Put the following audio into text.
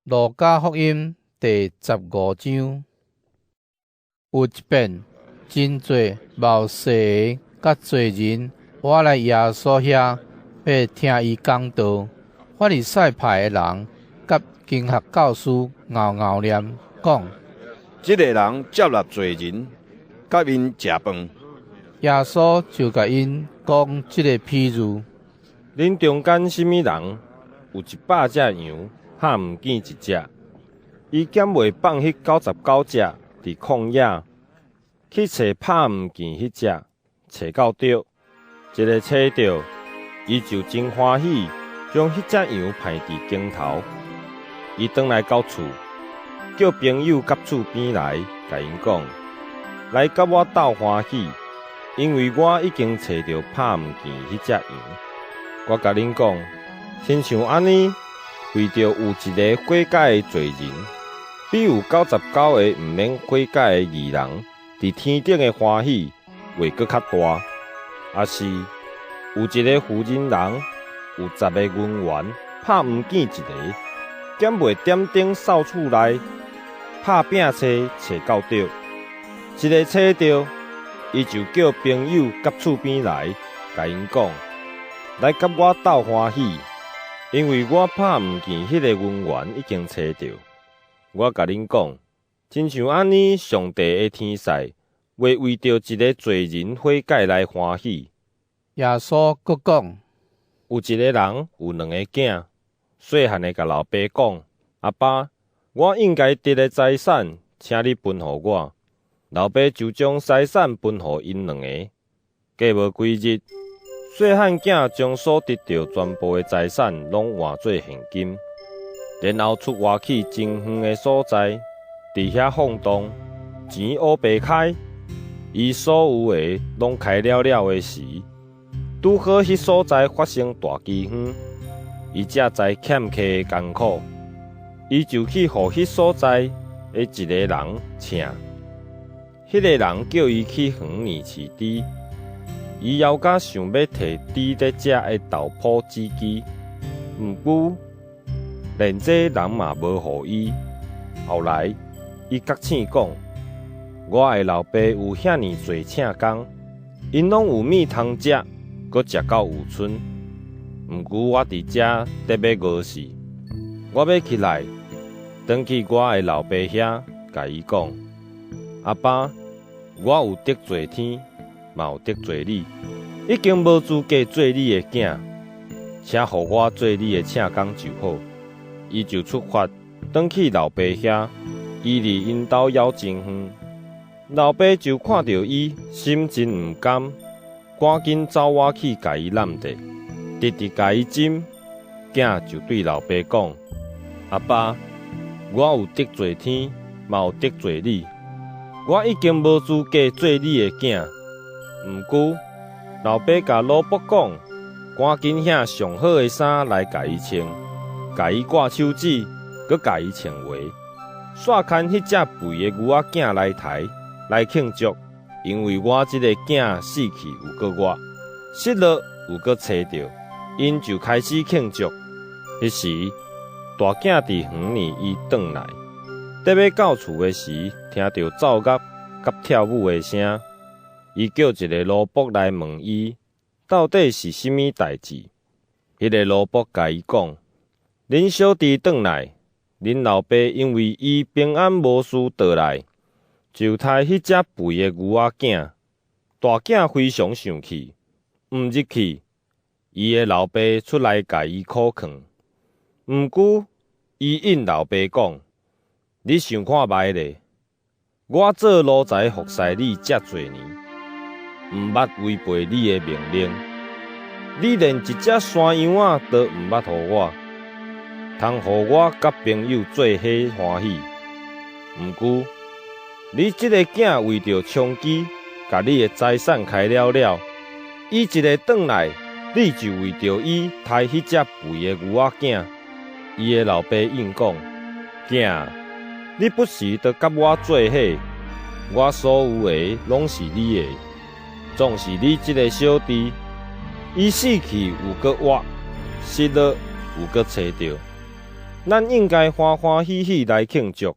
路加福音第15章，有一遍，真侪冒失的甲罪人，我来耶稣遐要听伊讲道。法利赛派的人甲经学教师拗念讲：这个人接纳罪人，甲因食饭。耶稣就甲因讲这个譬喻：恁中间什么人有100只羊，还毋见一只？伊减袂放迄99只伫旷野，去找拍毋见迄只，找到着，一个找着，伊就真欢喜，将迄只羊放伫肩头。伊转来到厝，叫朋友甲厝边来，甲因讲：来甲我斗欢喜，因为我已经找着拍毋见迄只羊。我甲恁讲，亲像安尼，为着有一个悔改的罪人，比有99个毋免悔改的义人，伫天顶的欢喜会搁较大。也是有一个富人人，有10个银元，拍毋见一个，减袂点顶扫厝内，拍拼找到着，一个找着，伊就叫朋友甲厝边来，甲因讲：来甲我斗欢喜，因为我拍毋见迄个银元已经找着。我甲恁讲，亲像安尼，上帝的天使会为着一个罪人悔改来欢喜。耶稣阁讲：有一个人有2个囝，细汉的甲老爸讲：阿爸，我应该得的财产，请你分互我。老爸就将财产分互因2个。过无几日，细汉囝将所得到全部的财产拢换做现金，然后出外去真远的所在，伫遐放荡，钱乌白开。伊所有的拢开了的时，拄好迄所在发生大饥荒，伊才知欠客的艰苦，伊就去互迄所在的一个人请，迄个人叫伊去园里饲猪。伊犹甲想要摕猪在食的豆脯子鸡，毋过连这人嘛无互伊。后来伊甲醒讲：我的老爸有遐尼侪请工，因拢有米通食，阁食到有剩。毋过我伫遮得要饿死，我要起来，转去我的老爸遐，甲伊讲：阿爸，我有得罪天，嘛有得罪你，已经无资格做你的囝，请互我做你的请工就好。伊就出发，转去老爸遐，伊离因兜枵真远。老爸就看到伊，心真毋甘，赶紧走我去甲伊揽着，直直甲伊针。囝就对老爸讲：阿爸，我有得罪天，嘛有得罪你，我已经无资格做你的囝。毋过，老爸甲老伯讲，赶紧遐上好的衫来甲伊穿，甲伊挂手指，搁甲伊穿鞋，煞牵迄只肥的牛仔囝来抬，来庆祝，因为我即个囝死去有个我，失落有个找着，因就开始庆祝。迄时，大囝伫园里伊转来，得要到厝的时，听到奏乐甲跳舞的声。伊叫一个罗伯来问伊，到底是甚物代志？迄个罗伯甲伊讲：恁小弟转来，恁老爸因为伊平安无事倒来，就杀迄只肥的牛仔囝。大囝非常生气，毋入去。伊的老爸出来甲伊苦劝，毋过伊应老爸讲：你想看觅咧？我做奴才服侍你遮侪年，毋捌违背你的命令，你连一只山羊仔都毋捌互我，通互我甲朋友做伙欢喜。毋过，你即个囝为着充饥，甲你的财产开了，伊一个转来，你就为着伊杀迄只肥的牛仔囝。伊的老爸应讲：囝，你不时就甲我做伙，我所有的拢是你的。总是你这个小弟，伊死去有个活，失落有个找着，咱应该欢欢喜喜来庆祝，